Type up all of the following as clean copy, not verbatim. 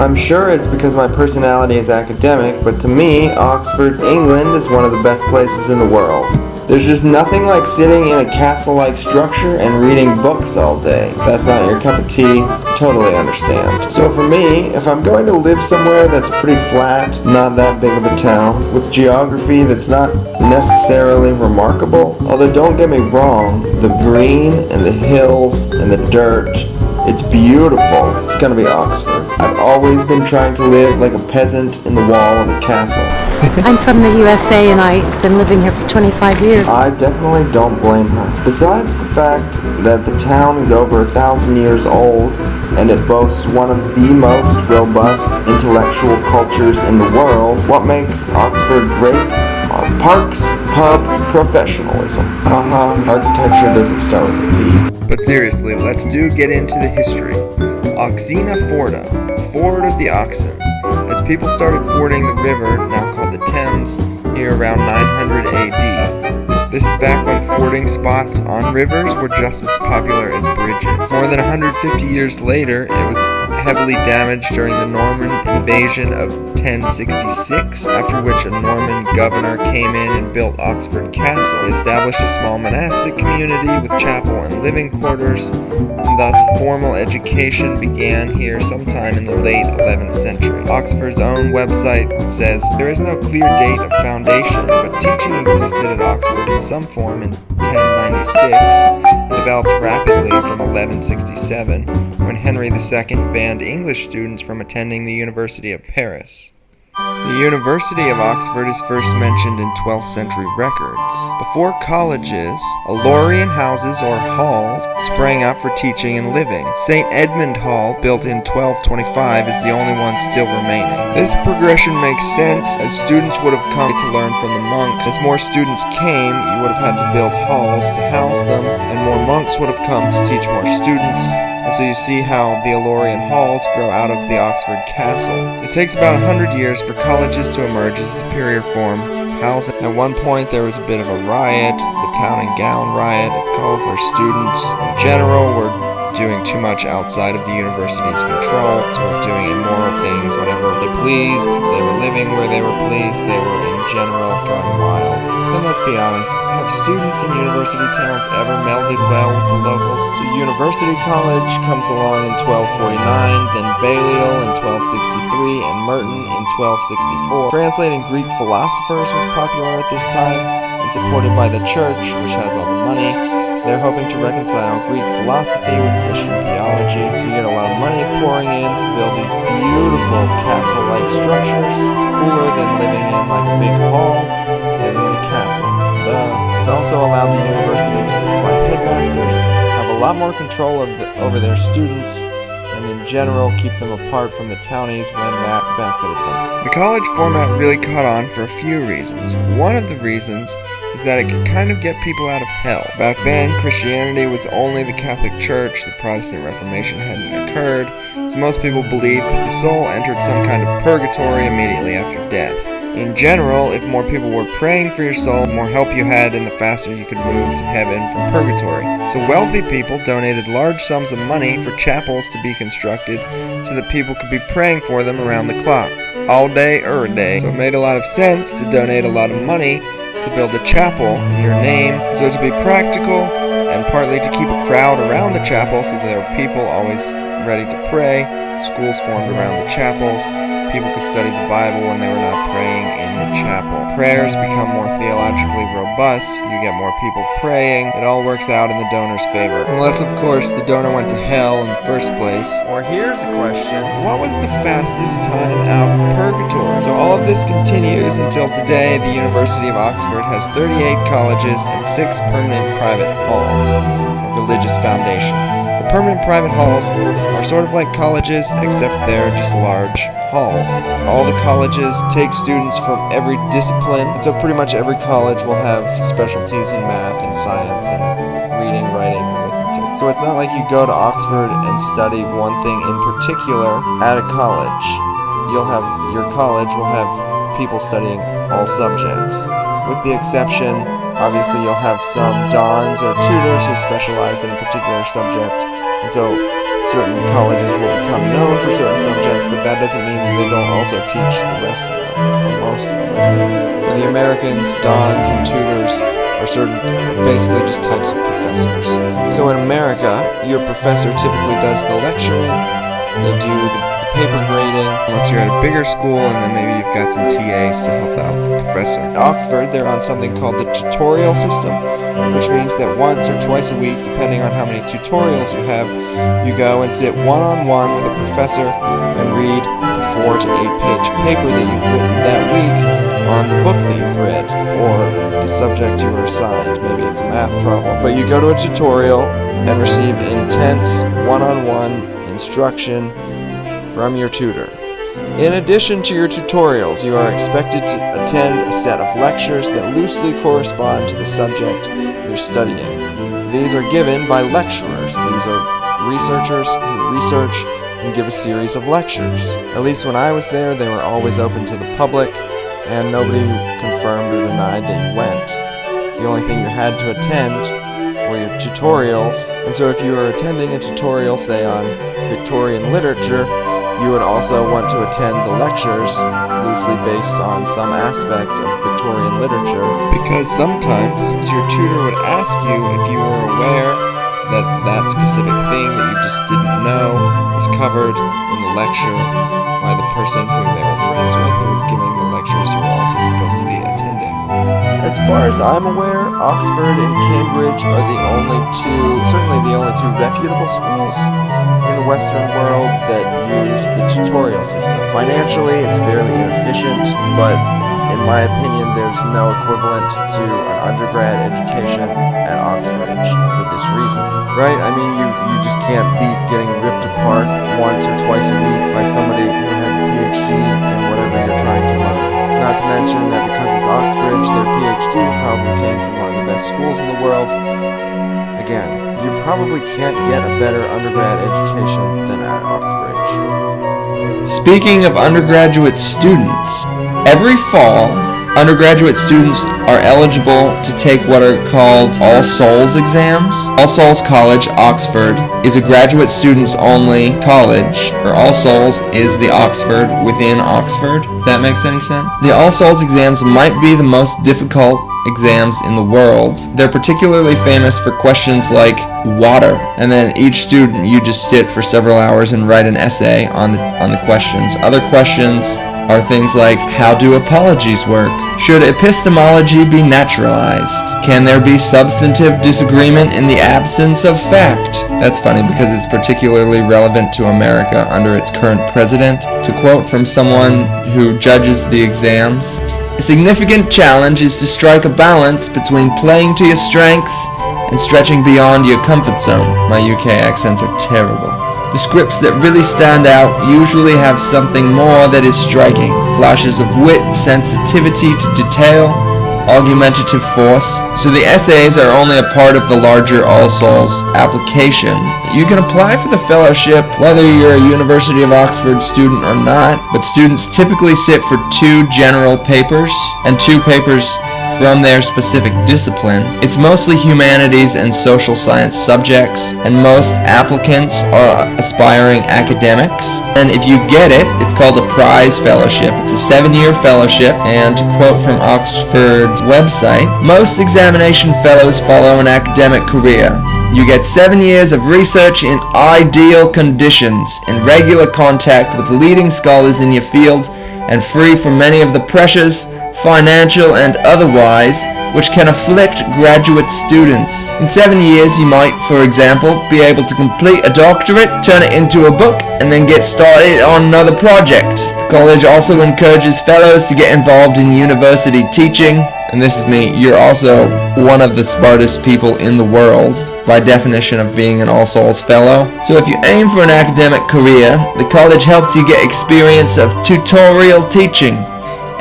I'm sure it's because my personality is academic, but to me, Oxford, England is one of the best places in the world. There's just nothing like sitting in a castle-like structure and reading books all day. If that's not your cup of tea, totally understand. So for me, if I'm going to live somewhere that's pretty flat, not that big of a town, with geography that's not necessarily remarkable, although don't get me wrong, the green and the hills and the dirt, it's beautiful. It's gonna be Oxford. I've always been trying to live like a peasant in the wall of a castle. I'm from the USA and I've been living here for 25 years. I definitely don't blame her. Besides the fact that the town is over 1,000 years old and it boasts one of the most robust intellectual cultures in the world, what makes Oxford great are parks, pubs, professionalism. Architecture doesn't start with a P. But seriously, let's get into the history. Oxina Forda, ford of the oxen, as people started fording the river, now called the Thames, here around 900 AD. This is back when fording spots on rivers were just as popular as bridges. More than 150 years later, it was heavily damaged during the Norman invasion of 1066, after which a Norman governor came in and built Oxford Castle. He established a small monastic community with chapel and living quarters, and thus formal education began here sometime in the late 11th century. Oxford's own website says there is no clear date of foundation, but teaching existed at Oxford in some form in 1096 and developed rapidly from 1167, when Henry II banned English students from attending the University of Paris. The University of Oxford is first mentioned in 12th century records. Before colleges, Alorian houses or halls sprang up for teaching and living. St. Edmund Hall, built in 1225, is the only one still remaining. This progression makes sense, as students would have come to learn from the monks. As more students came, you would have had to build halls to house them, and more monks would have come to teach more students. And so you see how the Alorian halls grow out of the Oxford Castle. It takes about 100 years for colleges to emerge as a superior form housing. At one point there was a bit of a riot, the Town and Gown riot it's called, where students in general were doing too much outside of the university's control, sort of doing immoral things, whatever they pleased. They were living where they were pleased. They were in general going wild. And let's be honest, have students in university towns ever melded well with the locals? So University College comes along in 1249, then Balliol in 1263, and Merton in 1264. Translating Greek philosophers was popular at this time, and supported by the church, which has all the money. They're hoping to reconcile Greek philosophy with Christian theology, so you get a lot of money pouring in to build these beautiful castle-like structures. It's cooler than living in like a big hall, living in a castle. It's also allowed the university to supply headmasters, have a lot more control over their students, and in general keep them apart from the townies when that benefited them. The college format really caught on for a few reasons. One of the reasons is that it could kind of get people out of hell. Back then, Christianity was only the Catholic Church, the Protestant Reformation hadn't occurred, so most people believed that the soul entered some kind of purgatory immediately after death. In general, if more people were praying for your soul, the more help you had and the faster you could move to heaven from purgatory. So wealthy people donated large sums of money for chapels to be constructed so that people could be praying for them around the clock, all day, every day. So it made a lot of sense to donate a lot of money to build a chapel in your name, so to be practical and partly to keep a crowd around the chapel so that there were people always ready to pray. Schools formed around the chapels. People could study the Bible when they were not praying in the chapel. Prayers become more theologically robust. You get more people praying. It all works out in the donor's favor. Unless, of course, the donor went to hell in the first place. Or here's a question. What was the fastest time out of purgatory? So all of this continues until today. The University of Oxford has 38 colleges and 6 permanent private halls, a religious foundation. The permanent private halls are sort of like colleges, except they're just large halls. All the colleges take students from every discipline, and so pretty much every college will have specialties in math and science and reading, writing, arithmetic. So it's not like you go to Oxford and study one thing in particular at a college. Your college will have people studying all subjects, with the exception, obviously, you'll have some dons or tutors who specialize in a particular subject, and so certain colleges will become known for certain subjects, but that doesn't mean they don't also teach the rest of them, or most of the rest of them. For the Americans, dons and tutors are basically just types of professors. So in America, your professor typically does the lecturing, they do the paper grading, unless you're at a bigger school, and then maybe you've got some TAs to help out the professor. At Oxford, they're on something called the tutorial system, which means that once or twice a week, depending on how many tutorials you have, you go and sit one-on-one with a professor and read the 4 to 8 page paper that you've written that week on the book that you've read, or the subject you were assigned. Maybe it's a math problem. But you go to a tutorial and receive intense one-on-one instruction from your tutor. In addition to your tutorials, you are expected to attend a set of lectures that loosely correspond to the subject you're studying. These are given by lecturers. These are researchers who research and give a series of lectures. At least when I was there, they were always open to the public, and nobody confirmed or denied that you went. The only thing you had to attend were your tutorials, and so if you were attending a tutorial, say on Victorian literature, you would also want to attend the lectures loosely based on some aspect of Victorian literature, because sometimes your tutor would ask you if you were aware that that specific thing that you just didn't know was covered in the lecture by the person who they were friends with who was giving the lectures you were also supposed to be attending. As far as I'm aware, Oxford and Cambridge are certainly the only two reputable schools in the Western world that use the tutorial system. Financially, it's fairly inefficient, but in my opinion, there's no equivalent to an undergrad education at Oxfordshire for this reason. Right? I mean, you just can't beat getting ripped apart once or twice a week by somebody who has a PhD in whatever you're trying to learn. Not to mention that because it's Oxfordshire, their PhD probably came from one of the best schools in the world. Again, you probably can't get a better undergrad education than at Oxfordshire. Speaking of undergraduate students, every fall, undergraduate students are eligible to take what are called All Souls exams. All Souls College, Oxford, is a graduate students only college, or All Souls is the Oxford within Oxford, if that makes any sense. The All Souls exams might be the most difficult exams in the world. They're particularly famous for questions like water, and then each student you just sit for several hours and write an essay on the questions. Other questions are things like, how do apologies work? Should epistemology be naturalized? Can there be substantive disagreement in the absence of fact? That's funny because it's particularly relevant to America under its current president. To quote from someone who judges the exams, a significant challenge is to strike a balance between playing to your strengths and stretching beyond your comfort zone. My UK accents are terrible. The scripts that really stand out usually have something more that is striking. Flashes of wit, sensitivity to detail, argumentative force. So the essays are only a part of the larger All Souls application. You can apply for the fellowship whether you're a University of Oxford student or not, but students typically sit for 2 general papers and 2 papers from their specific discipline. It's mostly humanities and social science subjects, and most applicants are aspiring academics. And if you get it, it's called a prize fellowship. It's a 7-year fellowship, and to quote from Oxford's website, most examination fellows follow an academic career. You get 7 years of research in ideal conditions, in regular contact with leading scholars in your field, and free from many of the pressures, financial and otherwise, which can afflict graduate students. In 7 years, you might, for example, be able to complete a doctorate, turn it into a book, and then get started on another project. The college also encourages fellows to get involved in university teaching, and this is me, you're also one of the smartest people in the world, by definition of being an All Souls Fellow. So if you aim for an academic career, the college helps you get experience of tutorial teaching.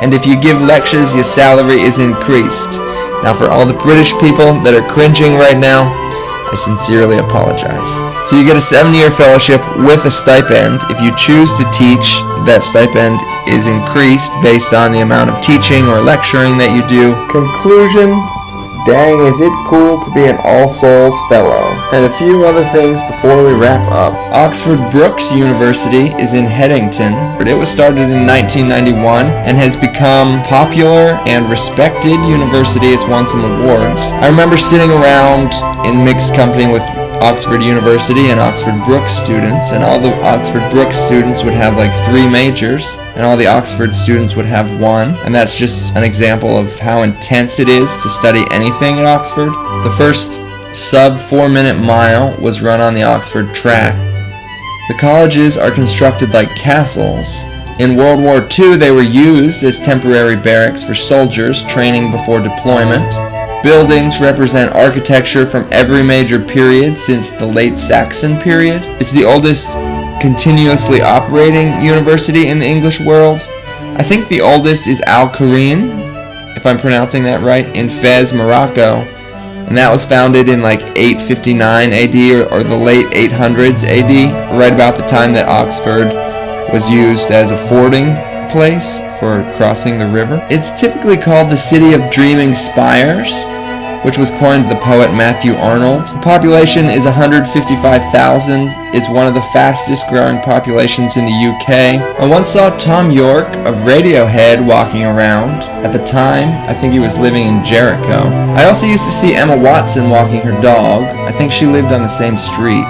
And if you give lectures, your salary is increased. Now for all the British people that are cringing right now, I sincerely apologize. So you get a 7-year fellowship with a stipend. If you choose to teach, that stipend is increased based on the amount of teaching or lecturing that you do. Conclusion, dang is it cool to be an All Souls Fellow. And a few other things before we wrap up. Oxford Brookes University is in Headington. It was started in 1991 and has become popular and respected university. It's won some awards. I remember sitting around in mixed company with Oxford University and Oxford Brookes students, and all the Oxford Brookes students would have like 3 majors, and all the Oxford students would have 1, and that's just an example of how intense it is to study anything at Oxford. The first sub 4-minute mile was run on the Oxford track. The colleges are constructed like castles. In World War II, they were used as temporary barracks for soldiers training before deployment. Buildings represent architecture from every major period since the late Saxon period. It's the oldest continuously operating university in the English world. I think the oldest is Al Qurein, if I'm pronouncing that right, in Fez, Morocco. And that was founded in like 859 AD or the late 800s AD, right about the time that Oxford was used as a fording place for crossing the river. It's typically called the City of Dreaming Spires, which was coined by the poet Matthew Arnold. The population is 155,000. It's one of the fastest growing populations in the UK. I once saw Tom York of Radiohead walking around. At the time, I think he was living in Jericho. I also used to see Emma Watson walking her dog. I think she lived on the same street.